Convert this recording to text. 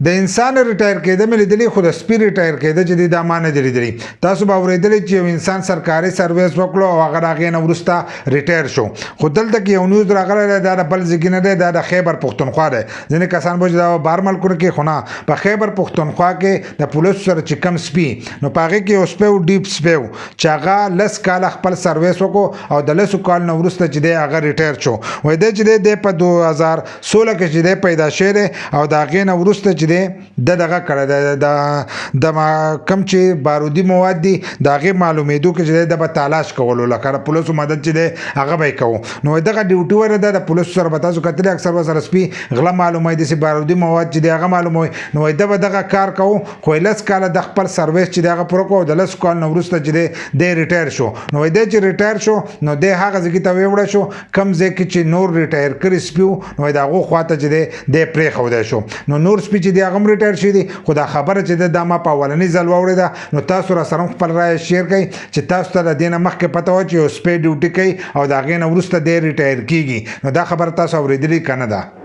د انسان ریټایر کېده مې لیدلی خو د سپي ریټایر کېده چې دا ما نه دی لیدلی تاسو به اورېدلی چې یو انسان سرکاري سرویس وکړو او هغه د هغې نه وروسته ریټایر شو خو دلته کې یو نیوز راغلی دی دا د بل ځای کې نه دی دا د خیبر پښتونخوا دی ځینې کسان به چې دا بهر ملکونو کې خو نه په خیبر پښتونخوا کې د پولیسو سره چې کم سپي نو په هغې کې یو سپی و ډیپ سپی و چې هغه 10 کاله خپل سرویس وکړو او د 10 کال نه وروسته چې دی هغه ریټایر شو وایي دی چې دی په 2016 کې چې دی پیدا شوی دی او د هغې نه وروسته چې دغه کړی د کم چې بارودي مواد دي د هغې معلومېدو کې چې د به تلاش کولو لکه د پولیسو مدد چې دی هغه به یې کوو نو دغه ډیوټي ونه ده د پولیسو سره به تاسو کتلي اکثر به سره سپي غله معلوموي داسې بارودي مواد چې دی هغه معلوموي نو ده به دغه کار کوو خو 10 کاله د خپل سرویس چې دی هغه پوره کوو د 10 کال نه وروسته چې دی ریټایر شو نو دی چې ریټایر شو نو دی هغه ځای کې ته ویوړی شو کم ځای کې چې نور ریټایر کړي سپي وو نو د هغو خواته چې دی پرېښودی شو نو نور سپي چې دی هغه هم ریټایر شوي دي خو دا خبره چې دا ما په اولني ځل واورېده نو تاسو را سره خپل رایه شیر کړئ چې تاسو ته د دې نه مخکې پته وه چې یو سپی ډیوټي کوي او د هغې نه وروسته دی ریټایر کېږي نو دا خبره تاسو اورېدلې که نه ده